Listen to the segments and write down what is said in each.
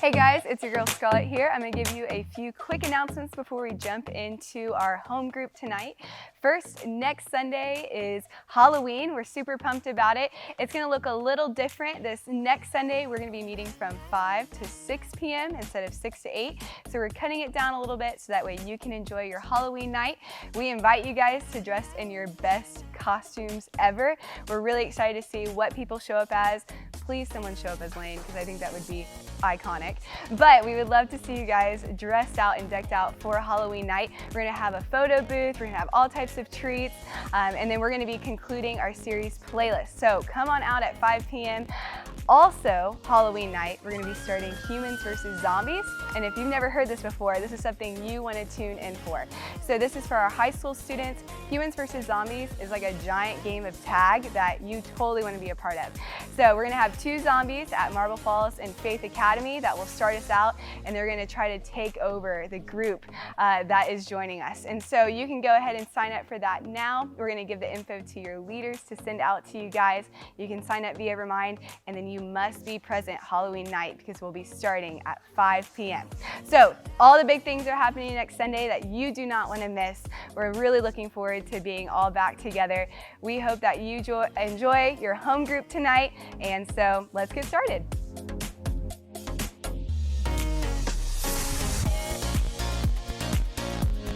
Hey guys, it's your girl Scarlett here. I'm going to give you a few quick announcements before we jump into our home group tonight. First, next Sunday is Halloween. We're super pumped about it. It's going to look a little different. This next Sunday, we're going to be meeting from 5 to 6 p.m. instead of 6 to 8. So we're cutting it down a little bit so that way you can enjoy your Halloween night. We invite you guys to dress in your best costumes ever. We're really excited to see what people show up as. Please someone show up as Lane, because I think that would be iconic. But we would love to see you guys dressed out and decked out for Halloween night. We're going to have a photo booth, we're going to have all types of treats, and then we're going to be concluding our series playlist. So come on out at 5 p.m. Also, Halloween night, we're going to be starting Humans versus Zombies. And if you've never heard this before, this is something you want to tune in for. So this is for our high school students. Humans versus Zombies is like a giant game of tag that you totally want to be a part of. So we're going to have 2 zombies at Marble Falls and Faith Academy that will start us out, and they're going to try to take over the group that is joining us. And so you can go ahead and sign up for that now. We're going to give the info to your leaders to send out to you guys. You can sign up via Remind, and then you must be present Halloween night because we'll be starting at 5 p.m. So all the big things are happening next Sunday that you do not want to miss. We're really looking forward to being all back together. We hope that you enjoy your home group tonight, and so let's get started.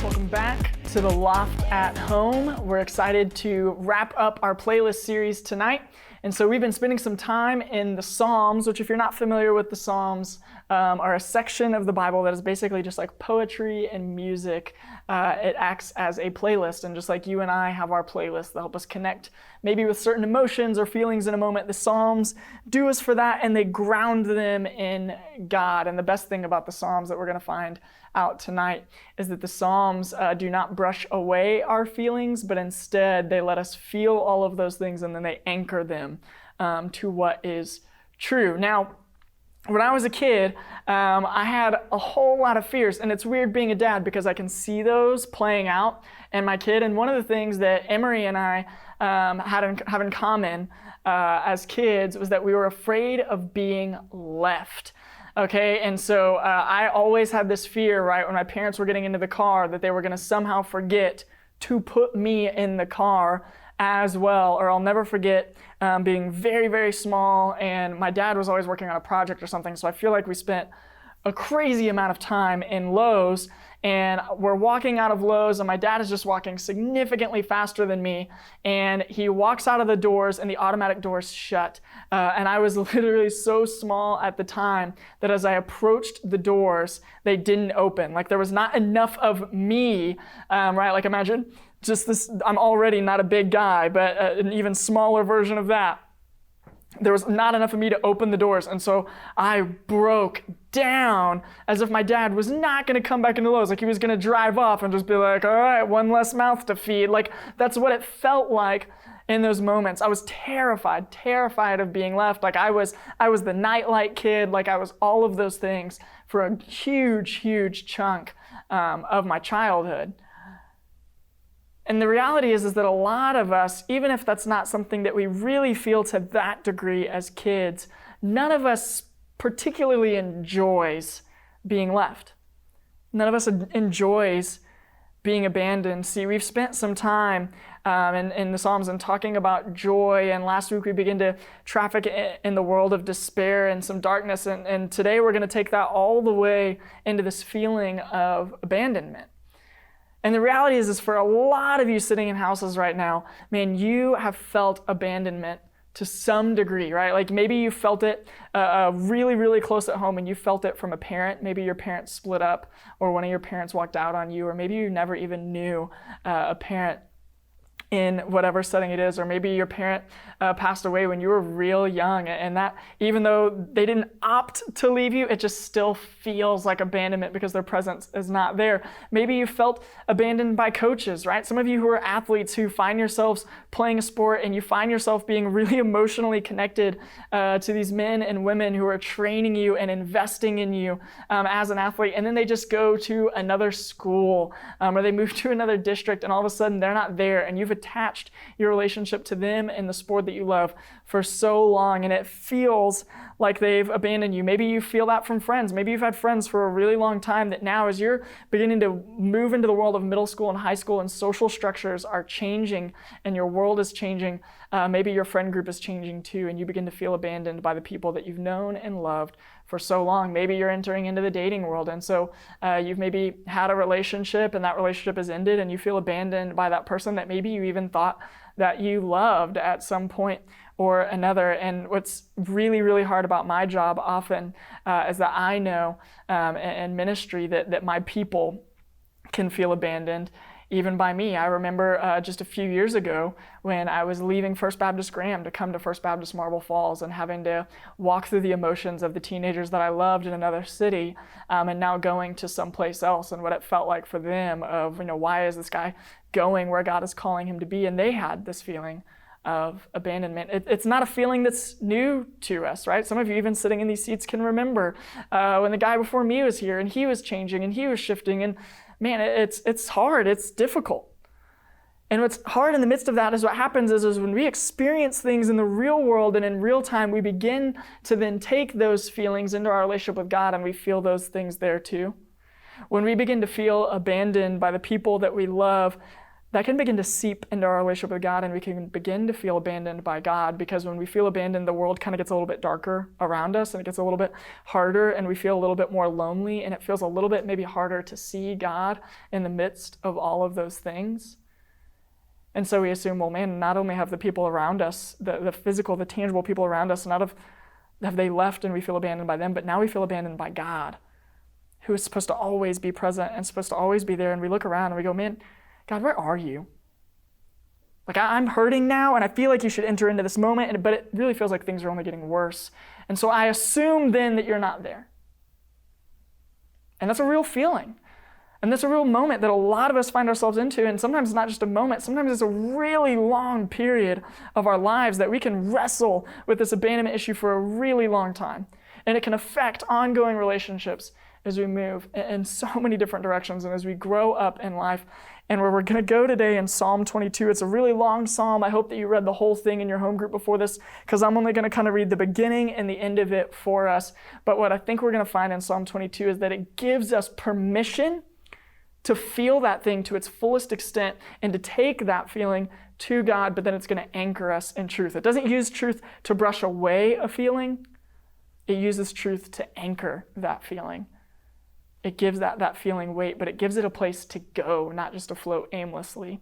Welcome back to the Loft at Home. We're excited to wrap up our playlist series tonight. And so we've been spending some time in the Psalms, which if you're not familiar with the Psalms, are a section of the Bible that is basically just like poetry and music. It acts as a playlist, and just like you and I have our playlists that help us connect maybe with certain emotions or feelings in a moment, the Psalms do us for that, and they ground them in God. And the best thing about the Psalms that we're going to find out tonight is that the Psalms do not brush away our feelings, but instead they let us feel all of those things, and then they anchor them to what is true. Now, when I was a kid, I had a whole lot of fears, and it's weird being a dad because I can see those playing out in my kid. And one of the things that Emery and I have in common as kids was that we were afraid of being left. Okay, and so I always had this fear, right, when my parents were getting into the car, that they were going to somehow forget to put me in the car as well. Or I'll never forget being very, very small, and my dad was always working on a project or something, so I feel like we spent a crazy amount of time in Lowe's, and we're walking out of Lowe's, and my dad is just walking significantly faster than me, and he walks out of the doors, and the automatic doors shut. And I was literally so small at the time that as I approached the doors, they didn't open. Like there was not enough of me, right? Like imagine just this, I'm already not a big guy, but an even smaller version of that. There was not enough of me to open the doors, and so I broke down as if my dad was not going to come back into Lowe's, like he was going to drive off and just be like, all right, one less mouth to feed. Like that's what it felt like in those moments. I was terrified of being left. Like I was the nightlight kid, like I was all of those things for a huge chunk of my childhood. And the reality is that a lot of us, even if that's not something that we really feel to that degree as kids, none of us particularly enjoys being left. None of us enjoys being abandoned. See, we've spent some time in the Psalms and talking about joy, and last week we began to traffic in the world of despair and some darkness, and today we're going to take that all the way into this feeling of abandonment. And the reality is for a lot of you sitting in houses right now, man, you have felt abandonment to some degree, right? Like maybe you felt it really close at home, and you felt it from a parent. Maybe your parents split up, or one of your parents walked out on you, or maybe you never even knew a parent in whatever setting it is, or maybe your parent passed away when you were real young, and that even though they didn't opt to leave you, it just still feels like abandonment because their presence is not there. Maybe you felt abandoned by coaches, right? Some of you who are athletes who find yourselves playing a sport, and you find yourself being really emotionally connected to these men and women who are training you and investing in you as an athlete, and then they just go to another school or they move to another district, and all of a sudden they're not there, and you've attached your relationship to them and the sport that you love for so long, and it feels like they've abandoned you. Maybe you feel that from friends. Maybe you've had friends for a really long time that now, as you're beginning to move into the world of middle school and high school and social structures are changing and your world is changing, maybe your friend group is changing too, and you begin to feel abandoned by the people that you've known and loved for so long. Maybe you're entering into the dating world, and so you've maybe had a relationship and that relationship has ended and you feel abandoned by that person that maybe you even thought that you loved at some point or another. And what's really, really hard about my job often is that I know in ministry that my people can feel abandoned even by me. I remember just a few years ago when I was leaving First Baptist Graham to come to First Baptist Marble Falls and having to walk through the emotions of the teenagers that I loved in another city, and now going to someplace else and what it felt like for them of, why is this guy going where God is calling him to be? And they had this feeling of abandonment. It's not a feeling that's new to us, right? Some of you even sitting in these seats can remember when the guy before me was here and he was changing and he was shifting, and man, it's hard, it's difficult. And what's hard in the midst of that is what happens is when we experience things in the real world and in real time, we begin to then take those feelings into our relationship with God and we feel those things there too. When we begin to feel abandoned by the people that we love, that can begin to seep into our relationship with God, and we can begin to feel abandoned by God, because when we feel abandoned, the world kind of gets a little bit darker around us and it gets a little bit harder and we feel a little bit more lonely, and it feels a little bit maybe harder to see God in the midst of all of those things. And so we assume, well, man, not only have the people around us, the physical, the tangible people around us, have they left and we feel abandoned by them, but now we feel abandoned by God, who is supposed to always be present and supposed to always be there. And we look around and we go, man, God, where are you? Like, I'm hurting now, and I feel like you should enter into this moment, but it really feels like things are only getting worse. And so I assume then that you're not there. And that's a real feeling. And that's a real moment that a lot of us find ourselves into. And sometimes it's not just a moment. Sometimes it's a really long period of our lives that we can wrestle with this abandonment issue for a really long time. And it can affect ongoing relationships as we move in so many different directions and as we grow up in life. And where we're going to go today in Psalm 22, it's a really long psalm. I hope that you read the whole thing in your home group before this, because I'm only going to kind of read the beginning and the end of it for us. But what I think we're going to find in Psalm 22 is that it gives us permission to feel that thing to its fullest extent and to take that feeling to God, but then it's going to anchor us in truth. It doesn't use truth to brush away a feeling. It uses truth to anchor that feeling. It gives that feeling weight, but it gives it a place to go, not just to float aimlessly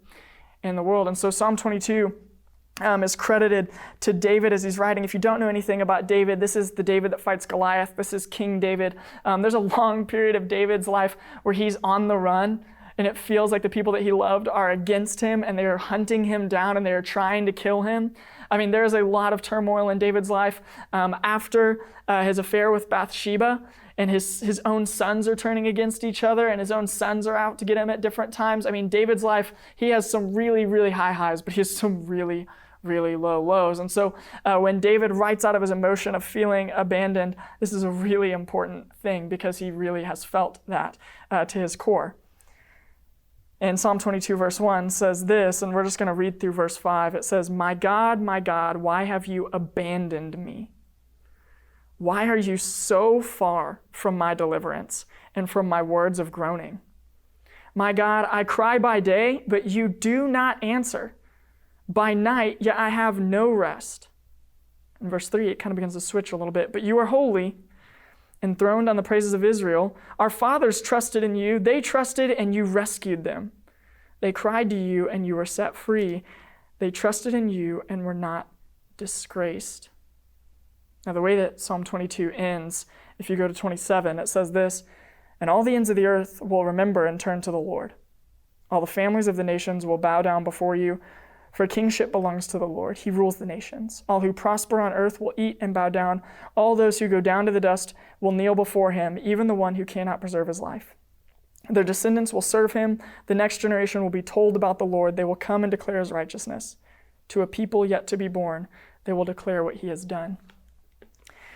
in the world. And so Psalm 22 is credited to David as he's writing. If you don't know anything about David, this is the David that fights Goliath. This is King David. There's a long period of David's life where he's on the run, and it feels like the people that he loved are against him, and they are hunting him down, and they are trying to kill him. I mean, there's a lot of turmoil in David's life after his affair with Bathsheba. And his own sons are turning against each other, and his own sons are out to get him at different times. I mean, David's life, he has some really, really high highs, but he has some really, really low lows. And so when David writes out of his emotion of feeling abandoned, this is a really important thing because he really has felt that to his core. And Psalm 22 verse 1 says this, and we're just going to read through verse 5. It says, my God, why have you abandoned me? Why are you so far from my deliverance and from my words of groaning? My God, I cry by day, but you do not answer. By night, yet I have no rest. In verse 3, it kind of begins to switch a little bit. But you are holy, enthroned on the praises of Israel. Our fathers trusted in you. They trusted, and you rescued them. They cried to you, and you were set free. They trusted in you and were not disgraced. Now, the way that Psalm 22 ends, if you go to 27, it says this, and all the ends of the earth will remember and turn to the Lord. All the families of the nations will bow down before you, for kingship belongs to the Lord. He rules the nations. All who prosper on earth will eat and bow down. All those who go down to the dust will kneel before him, even the one who cannot preserve his life. Their descendants will serve him. The next generation will be told about the Lord. They will come and declare his righteousness. To a people yet to be born, they will declare what he has done.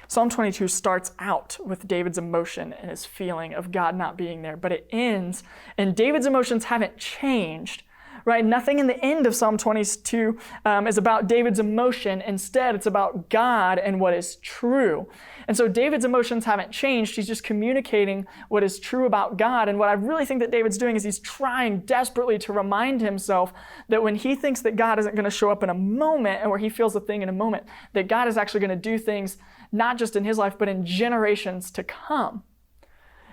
Psalm 22 starts out with David's emotion and his feeling of God not being there, but it ends, and David's emotions haven't changed. right? Nothing in the end of Psalm 22 is about David's emotion. Instead, it's about God and what is true. And so David's emotions haven't changed. He's just communicating what is true about God. And what I really think that David's doing is he's trying desperately to remind himself that when he thinks that God isn't going to show up in a moment and where he feels a thing in a moment, that God is actually going to do things not just in his life, but in generations to come.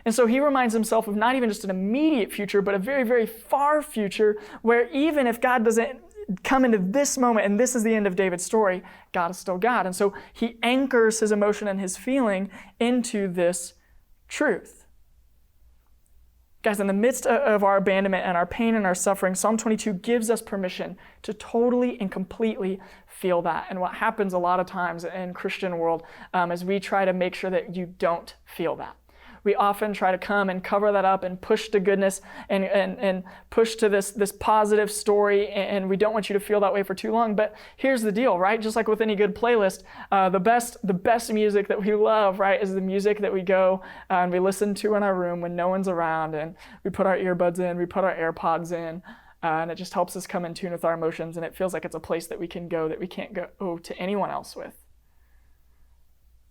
And so he reminds himself of not even just an immediate future, but a very, very far future where even if God doesn't come into this moment and this is the end of David's story, God is still God. And so he anchors his emotion and his feeling into this truth. Guys, in the midst of our abandonment and our pain and our suffering, Psalm 22 gives us permission to totally and completely feel that. And what happens a lot of times in Christian world is we try to make sure that you don't feel that. We often try to come and cover that up and push to goodness and push to this positive story, and we don't want you to feel that way for too long. But here's the deal, right? Just like with any good playlist, the best music that we love, right, is the music that we go and we listen to in our room when no one's around, and we put our earbuds in, we put our AirPods in, and it just helps us come in tune with our emotions, and it feels like it's a place that we can go that we can't go to anyone else with.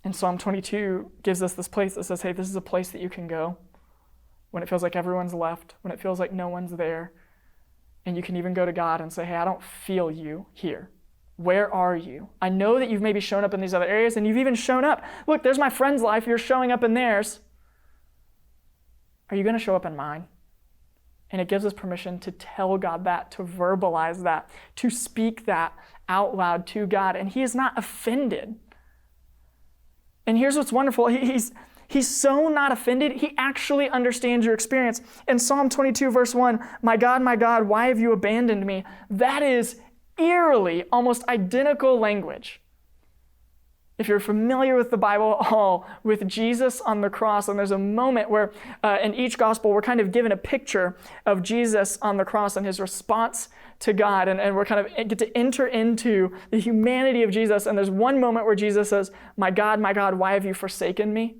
And Psalm 22 gives us this place that says, hey, this is a place that you can go when it feels like everyone's left, when it feels like no one's there. And you can even go to God and say, hey, I don't feel you here. Where are you? I know that you've maybe shown up in these other areas, and you've even shown up. Look, there's my friend's life. You're showing up in theirs. Are you going to show up in mine? And it gives us permission to tell God that, to verbalize that, to speak that out loud to God. And he is not offended. And here's what's wonderful. He's so not offended, he actually understands your experience. In Psalm 22, verse 1, my God, why have you abandoned me? That is eerily almost identical language. If you're familiar with the Bible at all, with Jesus on the cross, and there's a moment where in each gospel we're kind of given a picture of Jesus on the cross and his response to God, and we're kind of get to enter into the humanity of Jesus. And there's one moment where Jesus says, my God, why have you forsaken me?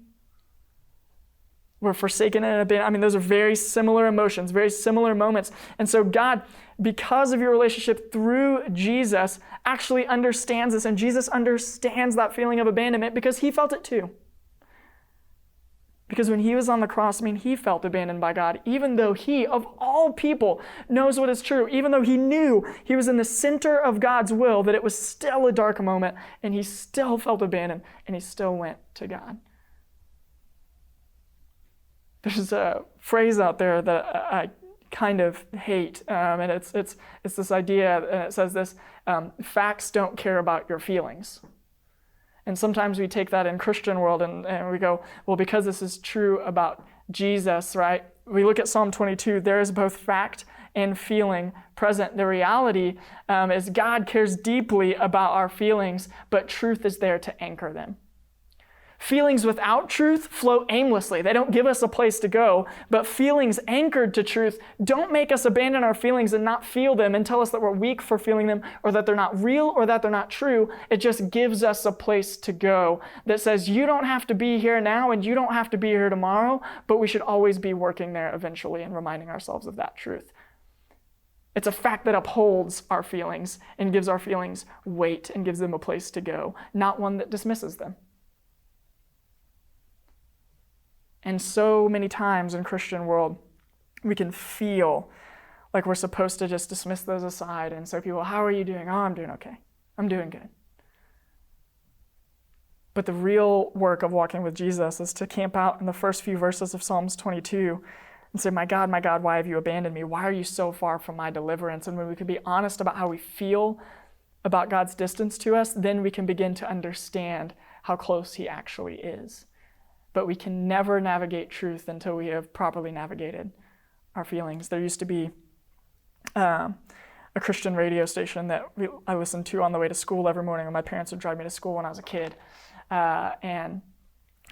We're forsaken and abandoned. I mean, those are very similar emotions, very similar moments. And so God, because of your relationship through Jesus, actually understands this. And Jesus understands that feeling of abandonment because he felt it too. Because when he was on the cross, he felt abandoned by God, even though he, of all people, knows what is true, even though he knew he was in the center of God's will, that it was still a dark moment, and he still felt abandoned, and he still went to God. There's a phrase out there that I kind of hate, and it's this idea, and it says this, facts don't care about your feelings. And sometimes we take that in Christian world and we go, well, because this is true about Jesus, right? We look at Psalm 22, there is both fact and feeling present. The reality is God cares deeply about our feelings, but truth is there to anchor them. Feelings without truth flow aimlessly. They don't give us a place to go, but feelings anchored to truth don't make us abandon our feelings and not feel them and tell us that we're weak for feeling them or that they're not real or that they're not true. It just gives us a place to go that says you don't have to be here now and you don't have to be here tomorrow, but we should always be working there eventually and reminding ourselves of that truth. It's a fact that upholds our feelings and gives our feelings weight and gives them a place to go, not one that dismisses them. And so many times in Christian world, we can feel like we're supposed to just dismiss those aside and say, people, how are you doing? Oh, I'm doing okay. I'm doing good. But the real work of walking with Jesus is to camp out in the first few verses of Psalms 22 and say, my God, why have you abandoned me? Why are you so far from my deliverance? And when we can be honest about how we feel about God's distance to us, then we can begin to understand how close he actually is. But we can never navigate truth until we have properly navigated our feelings. There used to be a Christian radio station that I listened to on the way to school every morning when my parents would drive me to school when I was a kid. And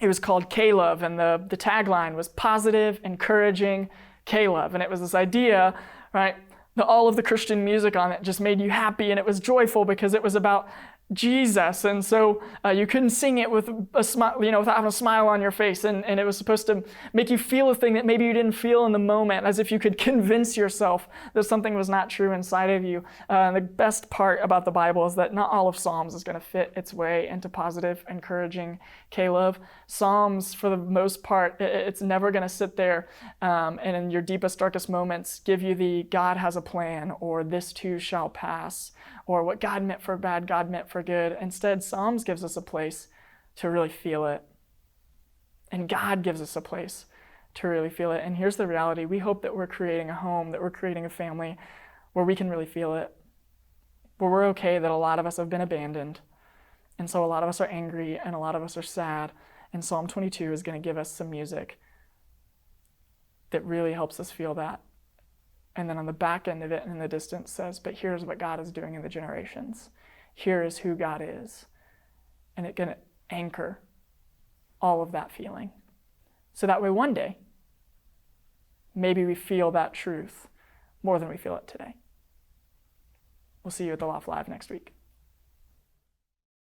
it was called K-Love, and the tagline was positive, encouraging K-Love. And it was this idea, right, that all of the Christian music on it just made you happy, and it was joyful because it was about Jesus, and so you couldn't sing it with a smile, without having a smile on your face, and it was supposed to make you feel a thing that maybe you didn't feel in the moment, as if you could convince yourself that something was not true inside of you. The best part about the Bible is that not all of Psalms is going to fit its way into positive, encouraging K-Love. Psalms, for the most part, it's never going to sit there and in your deepest, darkest moments give you the God has a plan, or this too shall pass, or what God meant for bad, God meant for good. Instead, Psalms gives us a place to really feel it. And God gives us a place to really feel it. And here's the reality. We hope that we're creating a home, that we're creating a family where we can really feel it, where we're okay that a lot of us have been abandoned. And so a lot of us are angry and a lot of us are sad. And Psalm 22 is going to give us some music that really helps us feel that. And then on the back end of it in the distance says, but here's what God is doing in the generations. Here is who God is. And it's going to anchor all of that feeling. So that way one day, maybe we feel that truth more than we feel it today. We'll see you at the Loft Live next week.